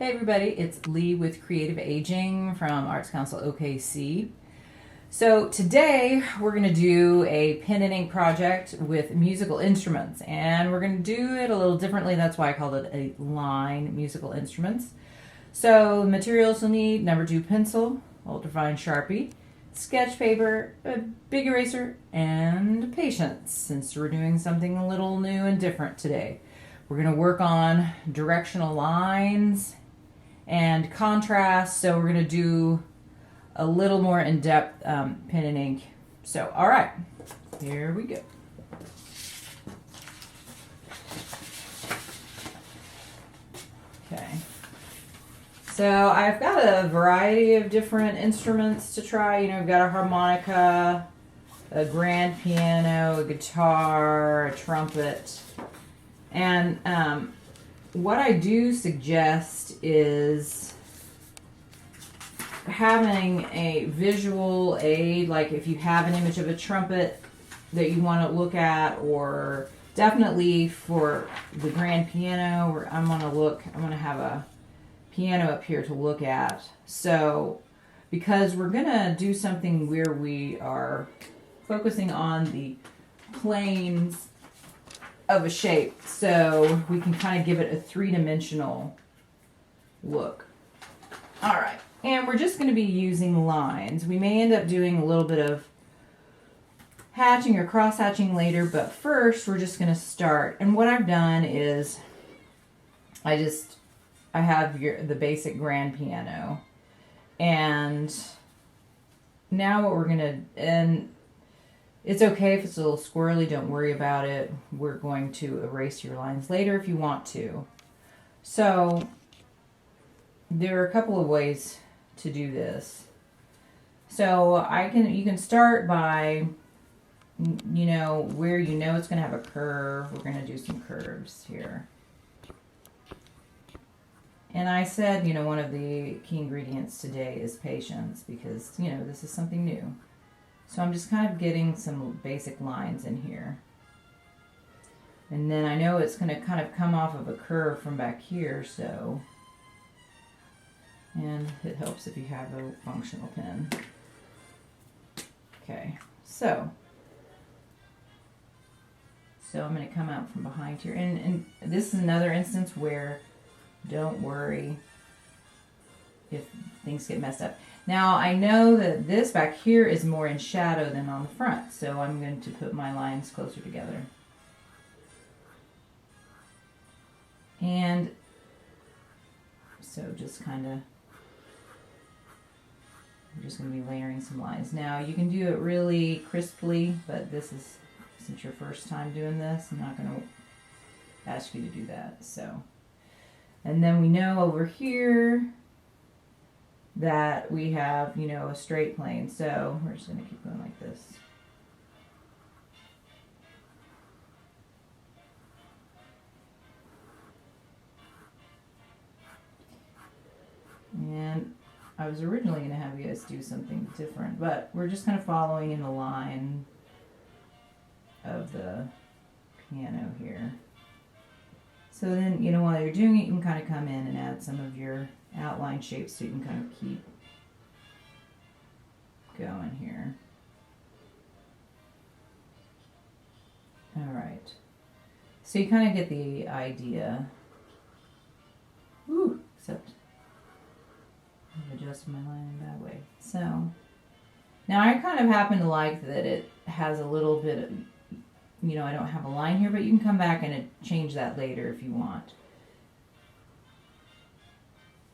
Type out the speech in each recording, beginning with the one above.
Hey everybody, it's Lee with Creative Aging from Arts Council OKC. So today we're going to do a pen and ink project with musical instruments, and we're going to do it a little differently. That's why I called it a line musical instruments. So the materials you'll need: number 2 pencil, ultrafine Sharpie, sketch paper, a big eraser, and patience, since we're doing something a little new and different today. We're going to work on directional lines and contrast, so we're going to do a little more in-depth pen and ink. So, all right, here we go. Okay, so I've got a variety of different instruments to try. You know, I've got a harmonica, a grand piano, a guitar, a trumpet, and what I do suggest is having a visual aid, like if you have an image of a trumpet that you want to look at, or definitely for the grand piano, where I'm going to have a piano up here to look at. So, because we're going to do something where we are focusing on the planes of a shape, so we can kind of give it a three-dimensional look. All right, and we're just going to be using lines. We may end up doing a little bit of hatching or cross-hatching later, but first we're just going to start. And what I've done is I have the basic grand piano, and now what we're going to, and it's okay if it's a little squirrely, don't worry about it. We're going to erase your lines later if you want to. So there are a couple of ways to do this. So you can start by, you know, where you know it's going to have a curve. We're going to do some curves here. And I said, you know, one of the key ingredients today is patience, because, you know, this is something new. So I'm just kind of getting some basic lines in here. And then I know it's going to kind of come off of a curve from back here, so. And it helps if you have a functional pen. Okay, so I'm going to come out from behind here. And this is another instance where don't worry if things get messed up. Now, I know that this back here is more in shadow than on the front, so I'm going to put my lines closer together. And so just kind of, I'm just going to be layering some lines. Now, you can do it really crisply, but this is, since your first time doing this, I'm not going to ask you to do that. So, and then we know over here that we have, you know, a straight plane, so we're just going to keep going like this. And I was originally going to have you guys do something different, but we're just kind of following in the line of the piano here. So then, you know, while you're doing it, you can kind of come in and add some of your outline shapes so you can kind of keep going here. All right. So you kind of get the idea. Ooh, except I've adjusted my line in that way. So now I kind of happen to like that it has a little bit of, you know, I don't have a line here, but you can come back and change that later if you want.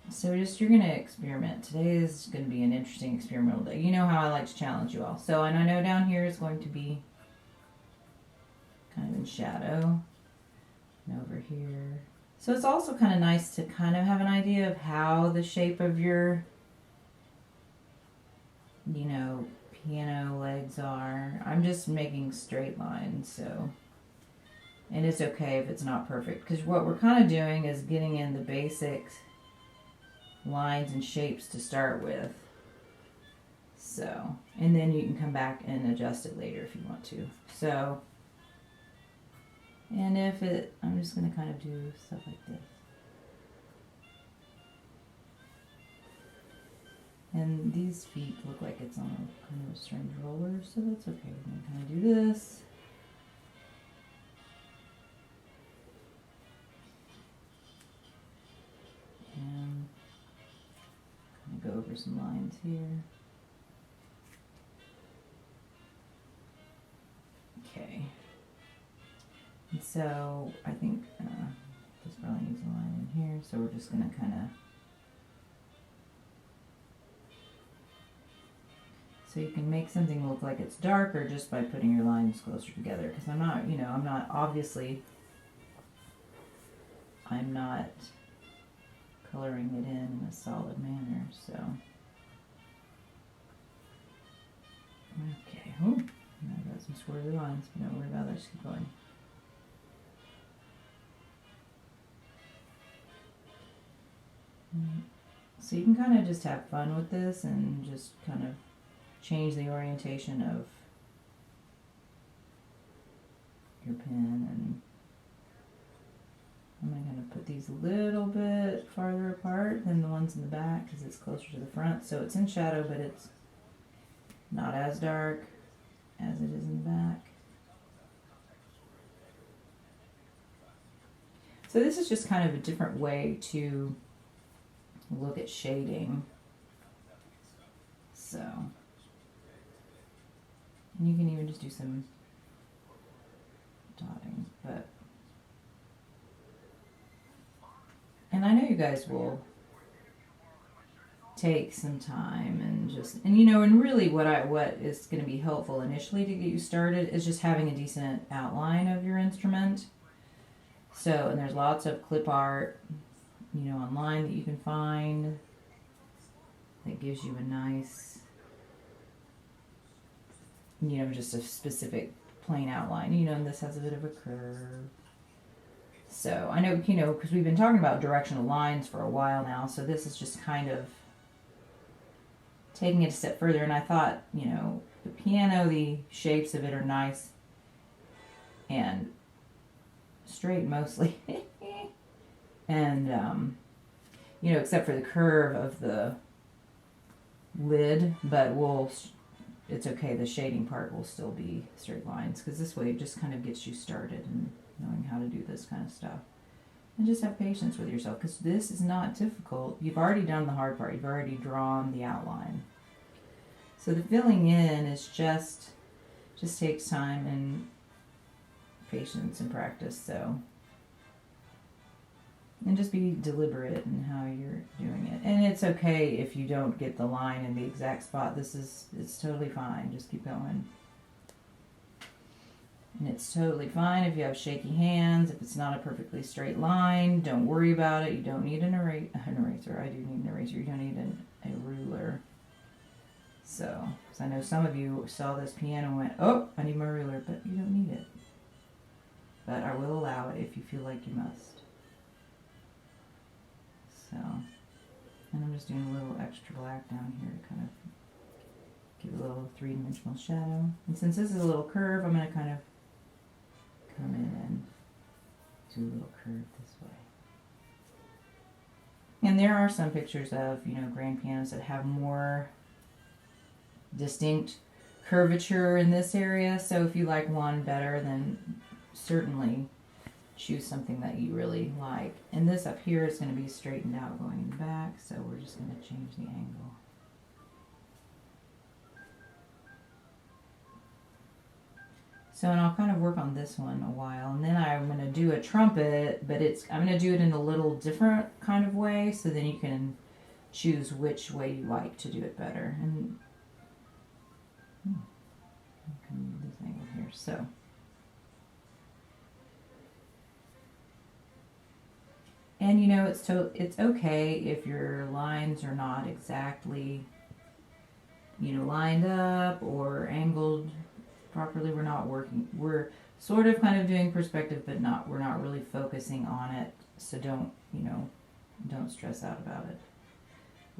So you're going to experiment. Today is going to be an interesting experimental day. You know how I like to challenge you all. So, and I know down here is going to be kind of in shadow. And over here. So it's also kind of nice to kind of have an idea of how the shape of your, you know, piano legs are. I'm just making straight lines, so. And it's okay if it's not perfect, because what we're kind of doing is getting in the basics lines and shapes to start with. So, and then you can come back and adjust it later if you want to. So, and if it, I'm just going to kind of do stuff like this. And these feet look like it's on a kind of a strange roller, so that's okay. We're going to kind of do this. And kind of go over some lines here. Okay. And so I think this probably needs a line in here, so we're just going to kind of. So you can make something look like it's darker just by putting your lines closer together. Because I'm not, I'm not coloring it in a solid manner, so. Okay, oh, I've got some squirrely lines, but don't worry about that, just keep going. So you can kind of just have fun with this and just kind of change the orientation of your pen. And I'm going to put these a little bit farther apart than the ones in the back because it's closer to the front. So it's in shadow, but it's not as dark as it is in the back. So this is just kind of a different way to look at shading. So, and you can even just do some dotting, and I know you guys will take some time and really what is going to be helpful initially to get you started is just having a decent outline of your instrument. So, and there's lots of clip art, online that you can find that gives you a nice, just a specific plain outline, and this has a bit of a curve. So I know, because we've been talking about directional lines for a while now, so this is just kind of taking it a step further. And I thought, the piano, the shapes of it are nice and straight mostly. And, except for the curve of the lid, but it's okay, the shading part will still be straight lines, because this way it just kind of gets you started in knowing how to do this kind of stuff. And just have patience with yourself, because this is not difficult. You've already done the hard part. You've already drawn the outline. So the filling in is just takes time and patience and practice, so. And just be deliberate in how you're doing it. And it's okay if you don't get the line in the exact spot. It's totally fine. Just keep going. And it's totally fine if you have shaky hands, if it's not a perfectly straight line. Don't worry about it. You don't need an eraser. I do need an eraser. You don't need a ruler. So, because I know some of you saw this piano and went, oh, I need my ruler, but you don't need it. But I will allow it if you feel like you must. So, and I'm just doing a little extra black down here to kind of give a little three-dimensional shadow. And since this is a little curve, I'm going to kind of come in and do a little curve this way. And there are some pictures of, grand pianos that have more distinct curvature in this area. So if you like one better, then certainly choose something that you really like. And this up here is going to be straightened out going in the back, so we're just going to change the angle. So, and I'll kind of work on this one a while, and then I'm going to do a trumpet, but I'm going to do it in a little different kind of way, so then you can choose which way you like to do it better. And I can move this angle here. So. And it's okay if your lines are not exactly, lined up or angled properly. We're sort of kind of doing perspective, but we're not really focusing on it. So don't stress out about it.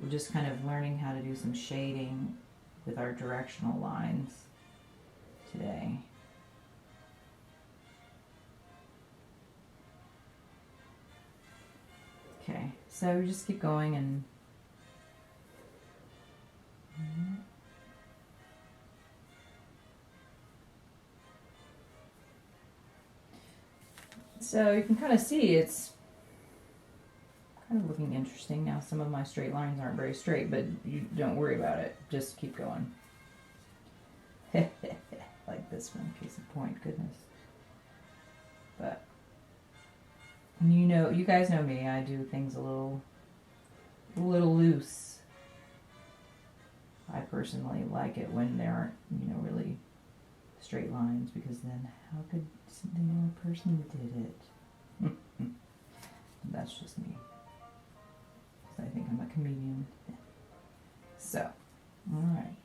We're just kind of learning how to do some shading with our directional lines today. Okay, so just keep going, and So you can kind of see it's kind of looking interesting. Now some of my straight lines aren't very straight, but you don't worry about it. Just keep going. Like this one, case in point, goodness. But you know, you guys know me, I do things a little loose. I personally like it when there aren't, you know, really straight lines, because then how could they know a person did it? That's just me. I think I'm a comedian. So, alright.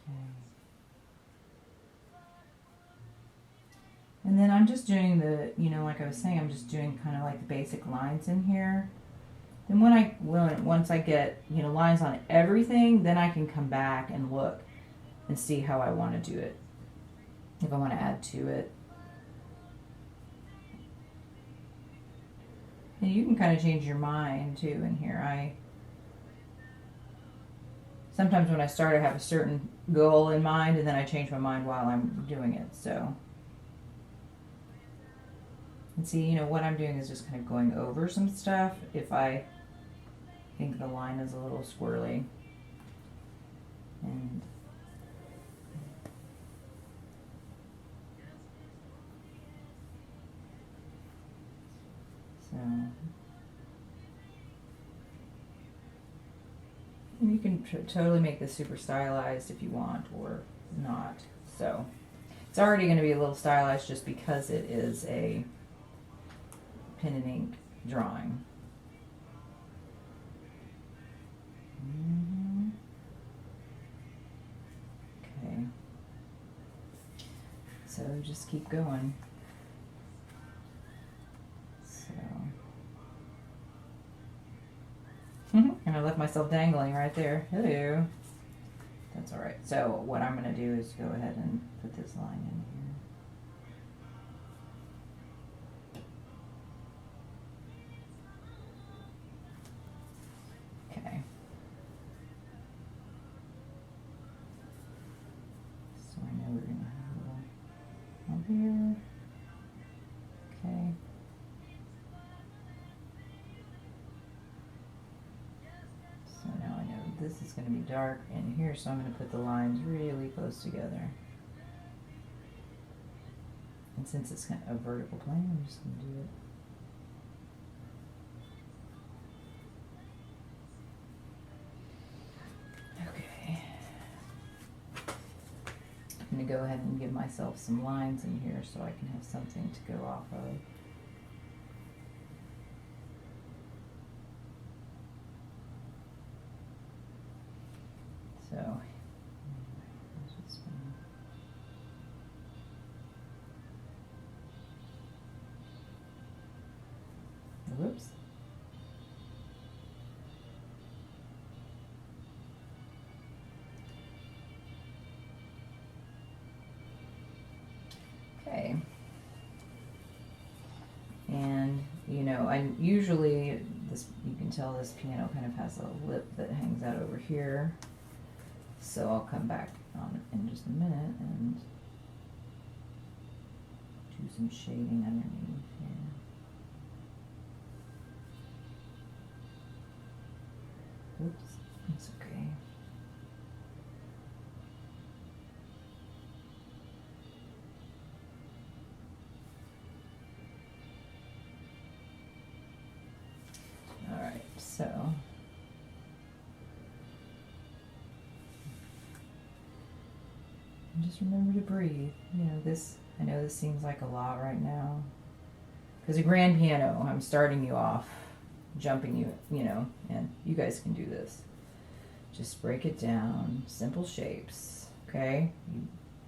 Okay. And then I'm just doing the, you know, like I was saying, I'm just doing kind of like the basic lines in here. Then once I get, you know, lines on everything, then I can come back and look and see how I want to do it. If I want to add to it. And you can kind of change your mind too in here. Sometimes when I start, I have a certain goal in mind, and then I change my mind while I'm doing it. So, and see, you know, what I'm doing is just kind of going over some stuff if I think the line is a little squirrely. And so you can totally make this super stylized if you want, or not. So it's already going to be a little stylized just because it is a pen and ink drawing. Okay. So just keep going. And I left myself dangling right there. Hello. That's alright. So what I'm going to do is go ahead and put this line in here. Okay. So I know we're going to have a little up here. Okay. This is going to be dark in here, so I'm going to put the lines really close together. And since it's kind of a vertical plane, I'm just going to do it. Okay. I'm going to go ahead and give myself some lines in here so I can have something to go off of. So, whoops. Okay. And, you know, I usually, this, you can tell this piano kind of has a lip that hangs out over here. So I'll come back on in just a minute and do some shading underneath here. Oops, it's okay. All right, so. Just remember to breathe. You know, this, I know this seems like a lot right now. Because a grand piano, I'm starting you off, jumping you, you know, and you guys can do this. Just break it down, simple shapes, okay?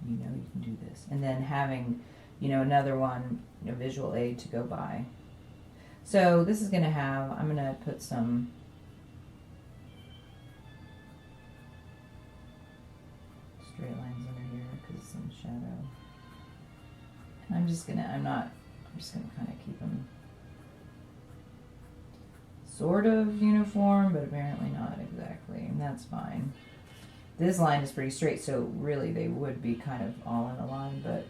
You know you can do this. And then having, you know, another one, a visual aid to go by. So this is going to have, I'm going to put some straight lines under here because it's in shadow. And I'm just gonna kind of keep them sort of uniform, but apparently not exactly, and that's fine. This line is pretty straight, so really they would be kind of all in a line, but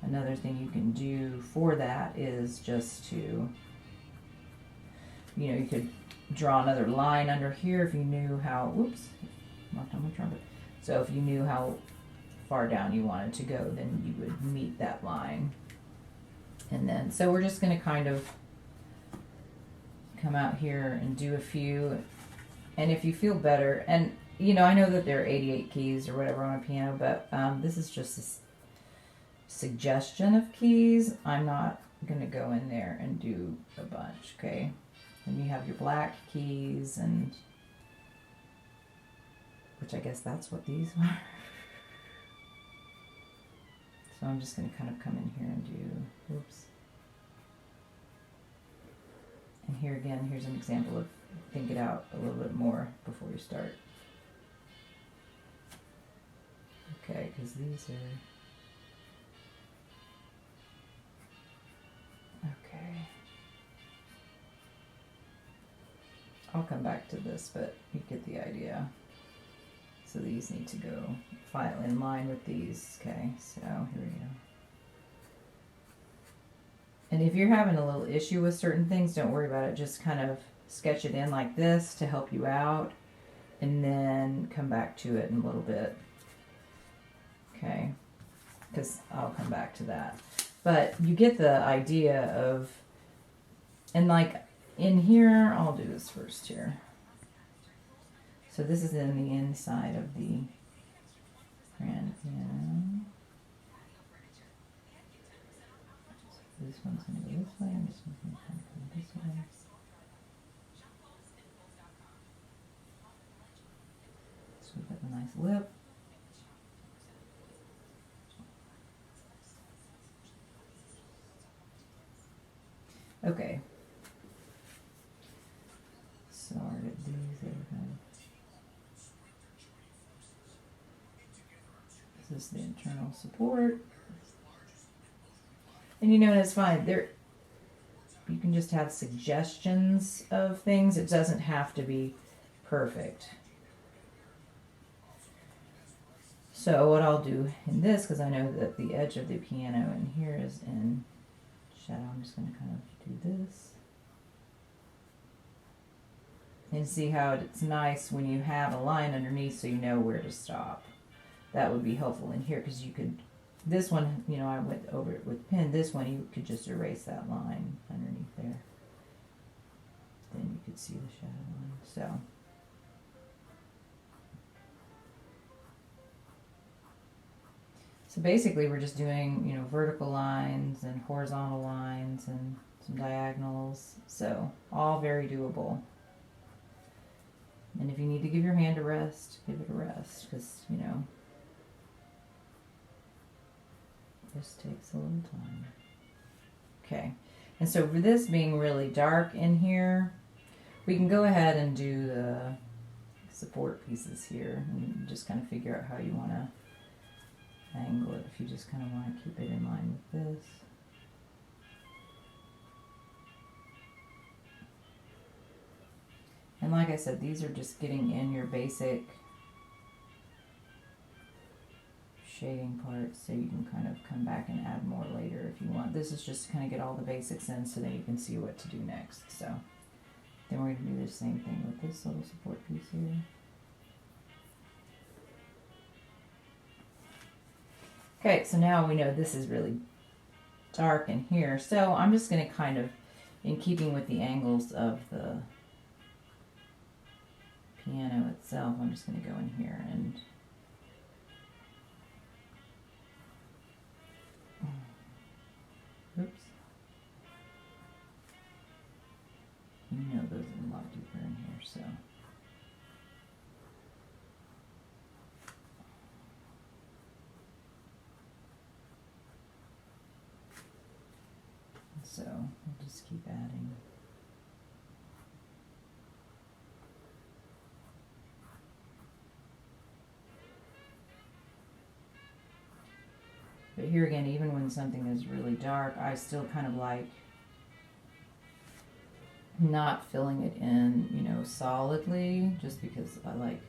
another thing you can do for that is just to, you know, you could draw another line under here if you knew how, whoops, knocked on my trumpet. So if you knew how far down you wanted to go, then you would meet that line. And then, so we're just going to kind of come out here and do a few. And if you feel better, and you know, I know that there are 88 keys or whatever on a piano, but this is just a suggestion of keys. I'm not going to go in there and do a bunch, okay? And you have your black keys, and which I guess that's what these are. So I'm just going to kind of come in here and do, oops. And here again, here's an example of think it out a little bit more before you start. Okay, because these are, okay. I'll come back to this, but you get the idea. So these need to go file in line with these. Okay, so here we go. And if you're having a little issue with certain things, don't worry about it. Just kind of sketch it in like this to help you out, and then come back to it in a little bit. Okay, because I'll come back to that. But you get the idea of, and like in here, I'll do this first here. So this is in the inside of the grand piano. So this one's going to go this way, and this one's going to come this way. So we've got a nice lip. Okay. So I'll get these everything. This is the internal support. And you know, it's fine. There, you can just have suggestions of things. It doesn't have to be perfect. So what I'll do in this, because I know that the edge of the piano in here is in shadow, I'm just going to kind of do this. And see how it's nice when you have a line underneath so you know where to stop. That would be helpful in here, because you could, this one, you know, I went over it with pen. This one, you could just erase that line underneath there. Then you could see the shadow line. So. So basically we're just doing, you know, vertical lines and horizontal lines and some diagonals. So all very doable. And if you need to give your hand a rest, give it a rest, because, you know, this takes a little time. Okay. And so for this being really dark in here, we can go ahead and do the support pieces here and just kind of figure out how you want to angle it, if you just kind of want to keep it in line with this. And like I said, these are just getting in your basic shading parts, so you can kind of come back and add more later if you want. This is just to kind of get all the basics in so that you can see what to do next. So then we're going to do the same thing with this little support piece here. Okay, so now we know this is really dark in here. So I'm just going to kind of, in keeping with the angles of the piano itself, I'm just going to go in here and oops. You know those are a lot deeper in here, so. So we'll just keep adding. But here again, even when something is really dark, I still kind of like, not filling it in, you know, solidly, just because I like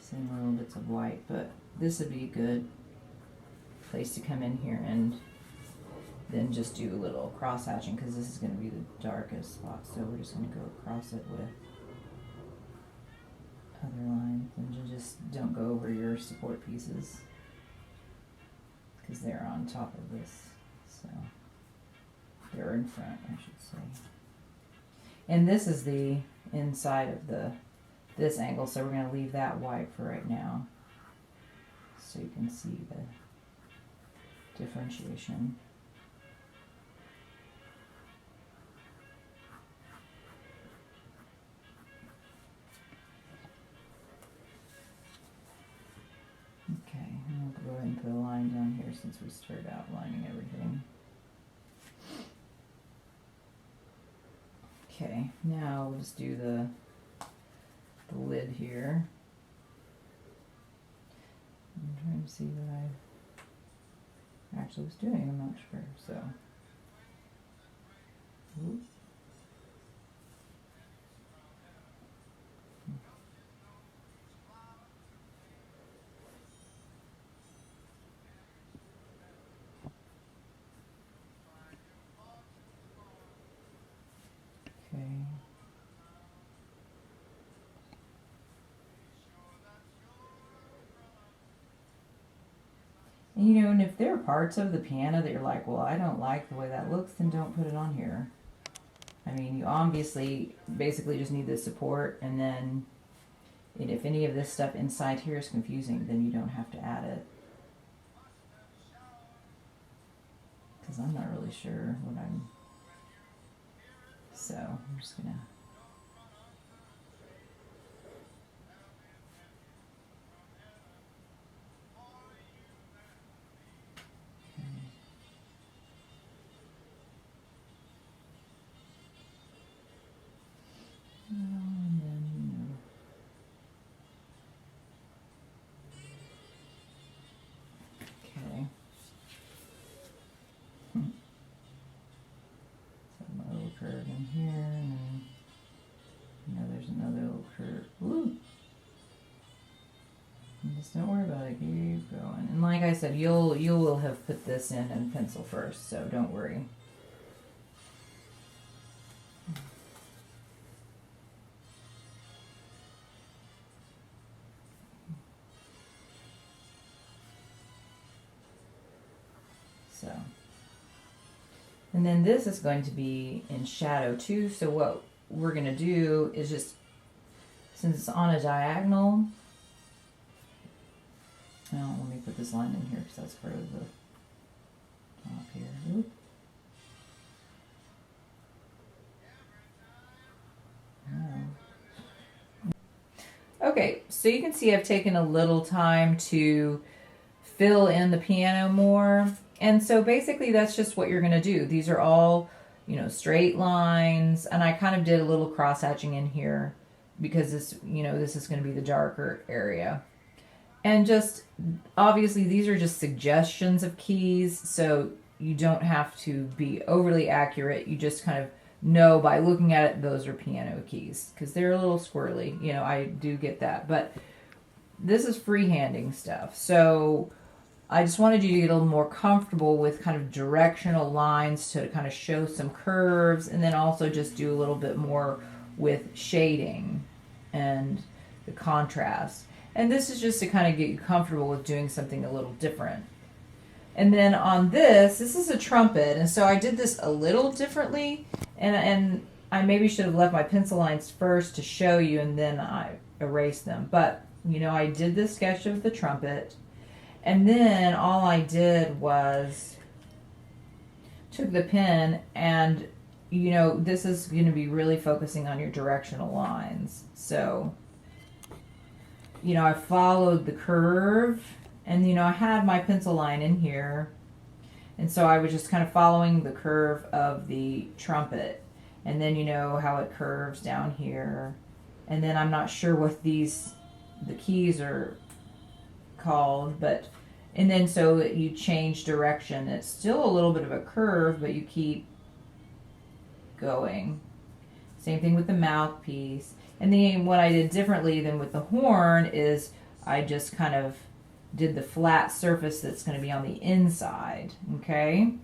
seeing little bits of white, but this would be a good place to come in here and then just do a little cross hatching, because this is going to be the darkest spot, so we're just going to go across it with other lines, and you just don't go over your support pieces because they're on top of this, so they're in front, I should say. And this is the inside of this angle, so we're going to leave that white for right now so you can see the differentiation. Okay, I'll go ahead and put a line down here since we started outlining everything. Okay, now we'll just do the lid here. I'm trying to see what I actually was doing, I'm not sure, so. Ooh. Okay. And, you know, and if there are parts of the piano that you're like, well, I don't like the way that looks, then don't put it on here. I mean, you obviously basically just need the support, and then if any of this stuff inside here is confusing, then you don't have to add it. Because I'm not really sure what I'm... So, I'm just gonna... And then, you know, okay. So my little curve in here, and then, you know, there's another little curve. Woo! And just don't worry about it. Keep going. And like I said, you will have put this in pencil first, so don't worry. So, and then this is going to be in shadow too. So what we're going to do is just, since it's on a diagonal, now let me put this line in here because that's part of the top here. Oop. Oh. Okay, so you can see I've taken a little time to fill in the piano more. And so basically that's just what you're going to do. These are all, you know, straight lines. And I kind of did a little cross hatching in here because this, you know, this is going to be the darker area. And just, obviously these are just suggestions of keys. So you don't have to be overly accurate. You just kind of know by looking at it, those are piano keys. Because they're a little squirrely. You know, I do get that. But this is freehanding stuff. So I just wanted you to get a little more comfortable with kind of directional lines to kind of show some curves, and then also just do a little bit more with shading and the contrast. And this is just to kind of get you comfortable with doing something a little different. And then on this is a trumpet, and so I did this a little differently, and I maybe should have left my pencil lines first to show you, and then I erased them. But, you know, I did this sketch of the trumpet. And then all I did was took the pen and, you know, this is going to be really focusing on your directional lines. So, you know, I followed the curve and, you know, I had my pencil line in here. And so I was just kind of following the curve of the trumpet. And then, you know, how it curves down here. And then I'm not sure what the keys are called, but, and then so you change direction. It's still a little bit of a curve, but you keep going. Same thing with the mouthpiece. And then what I did differently than with the horn is I just kind of did the flat surface that's going to be on the inside, okay?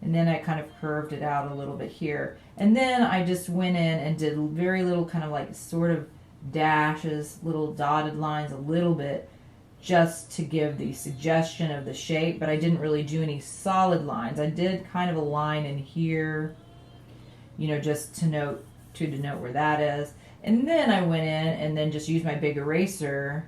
And then I kind of curved it out a little bit here. And then I just went in and did very little kind of like sort of dashes, little dotted lines a little bit, just to give the suggestion of the shape, but I didn't really do any solid lines. I did kind of a line in here, you know, just to denote where that is. And then I went in and then just used my big eraser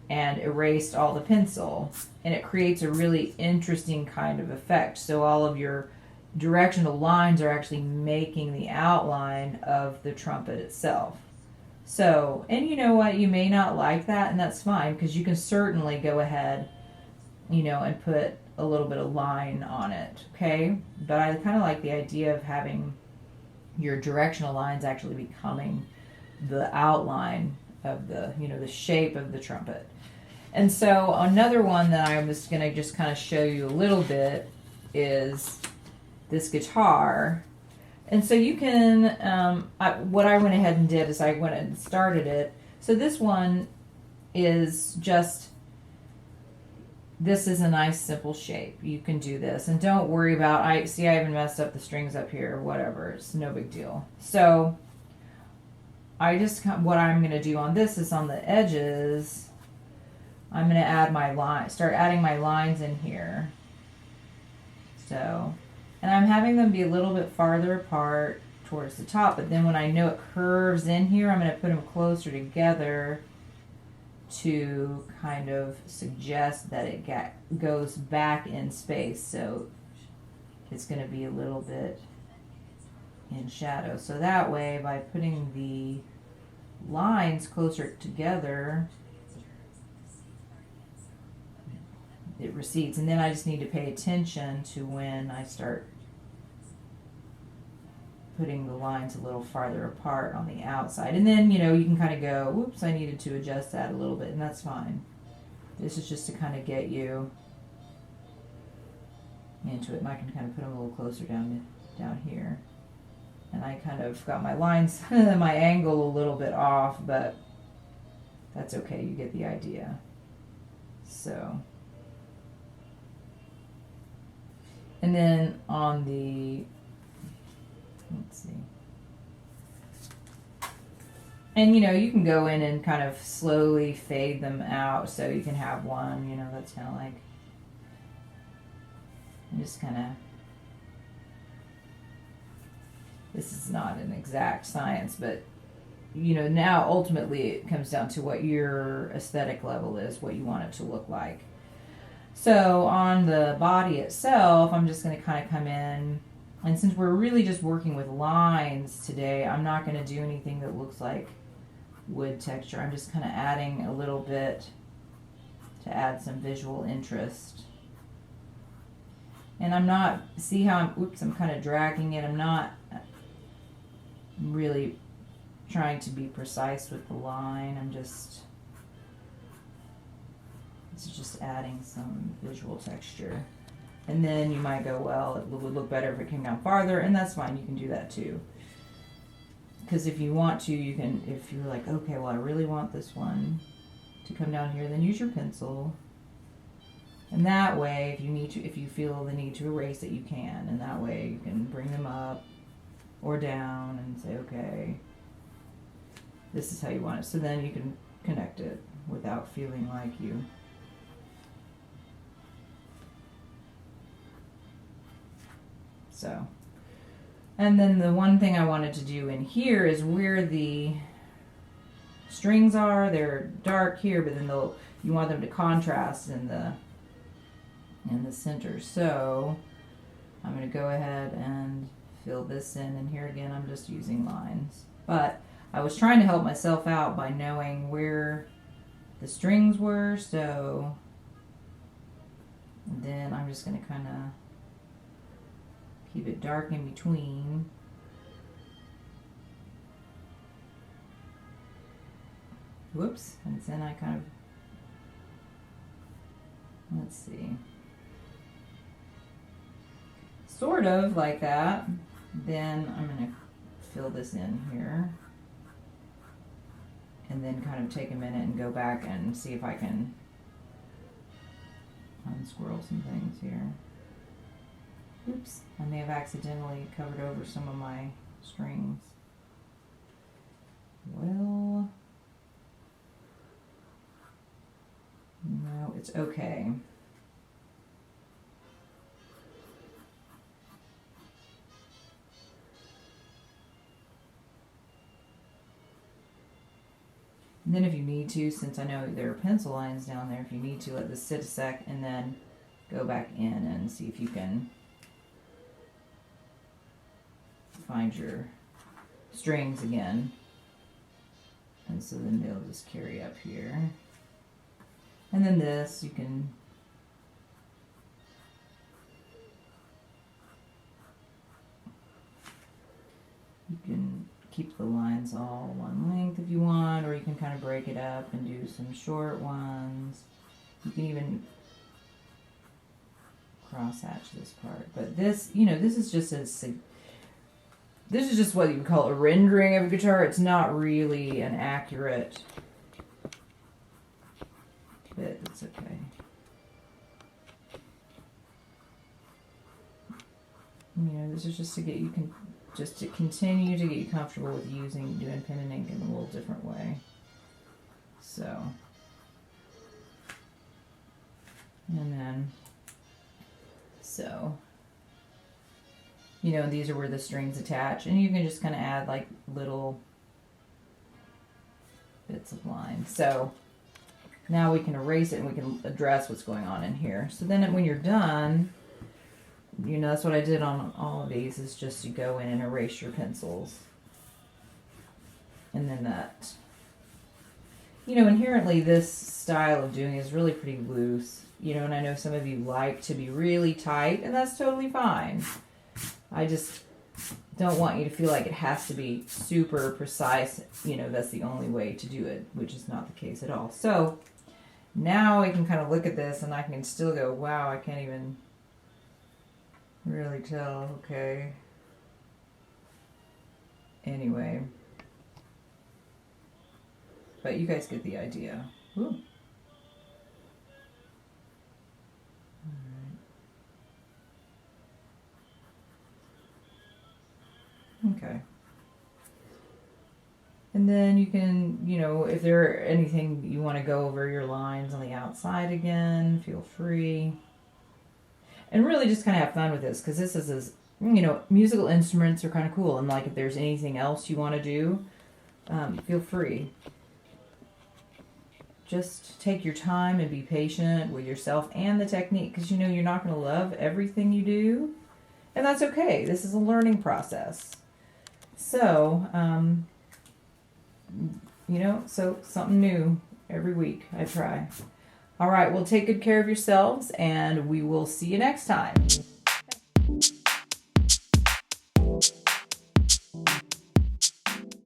and erased all the pencil. And it creates a really interesting kind of effect. So all of your directional lines are actually making the outline of the trumpet itself. So, and you know what, you may not like that, and that's fine, because you can certainly go ahead, you know, and put a little bit of line on it, okay? But I kind of like the idea of having your directional lines actually becoming the outline of the, you know, the shape of the trumpet. And so another one that I'm just going to just kind of show you a little bit is this guitar. And so you can, what I went ahead and did is I went and started it. So this one is just, this is a nice simple shape. You can do this. And don't worry about, I even messed up the strings up here, whatever. It's no big deal. So I just, what I'm going to do on this is on the edges, I'm going to add my line, start adding my lines in here. So, and I'm having them be a little bit farther apart towards the top, but then when I know it curves in here, I'm going to put them closer together to kind of suggest that it goes back in space. So it's going to be a little bit in shadow. So that way, by putting the lines closer together, it recedes. And then I just need to pay attention to when I start putting the lines a little farther apart on the outside. And then, you know, you can kind of go, whoops, I needed to adjust that a little bit, and that's fine. This is just to kind of get you into it. And I can kind of put them a little closer down here. And I kind of got my lines, my angle a little bit off, but that's okay. You get the idea. So, and then on the, let's see. And you know, you can go in and kind of slowly fade them out, so you can have one, you know, that's kind of like, just kind of, this is not an exact science, but you know, now ultimately it comes down to what your aesthetic level is, what you want it to look like. So on the body itself, I'm just going to kind of come in, and since we're really just working with lines today, I'm not going to do anything that looks like wood texture. I'm just kind of adding a little bit to add some visual interest. And I'm not, see how I'm kind of dragging it. I'm not really trying to be precise with the line. It's just adding some visual texture. And then you might go, well, it would look better if it came down farther, and that's fine. You can do that too. Because if you want to, you can, if you're like, okay, well, I really want this one to come down here, then use your pencil. And that way, if you feel the need to erase it, you can. And that way you can bring them up or down and say, okay, this is how you want it. So then you can connect it without feeling like you. So, and then the one thing I wanted to do in here is where the strings are. They're dark here, but then you want them to contrast in the center. So I'm going to go ahead and fill this in, and here again I'm just using lines. But I was trying to help myself out by knowing where the strings were, so then I'm just going to kind of keep it dark in between. Whoops, and then I kind of, let's see, sort of like that. Then I'm going to fill this in here. And then kind of take a minute and go back and see if I can unsquirrel some things here. Oops, I may have accidentally covered over some of my strings. Well, no, it's okay. And then if you need to, since I know there are pencil lines down there, if you need to, let this sit a sec and then go back in and see if you can find your strings again. And so then they'll just carry up here. And then this, you can keep the lines all one length if you want, or you can kind of break it up and do some short ones. You can even cross hatch this part. But this, you know, this is just this is just what you would call a rendering of a guitar. It's not really an accurate bit. It's okay. You know, this is just to get you just to continue to get you comfortable with doing pen and ink in a little different way. So, and then, so, you know, these are where the strings attach, and you can just kind of add like little bits of line. So now we can erase it and we can address what's going on in here. So then when you're done, you know, that's what I did on all of these, is just you go in and erase your pencils. And then that, you know, inherently this style of doing is really pretty loose, you know, and I know some of you like to be really tight, and that's totally fine. I just don't want you to feel like it has to be super precise, you know, that's the only way to do it, which is not the case at all. So now I can kind of look at this and I can still go, wow, I can't even really tell. Okay. Anyway. But you guys get the idea. Ooh. Okay. And then you can, you know, if there are anything you want to go over your lines on the outside again, feel free. And really just kind of have fun with this, because this is, you know, musical instruments are kind of cool. And like if there's anything else you want to do, feel free. Just take your time and be patient with yourself and the technique, because you know you're not going to love everything you do. And that's okay. This is a learning process. So, you know, so something new every week I try. All right, well, take good care of yourselves, and we will see you next time.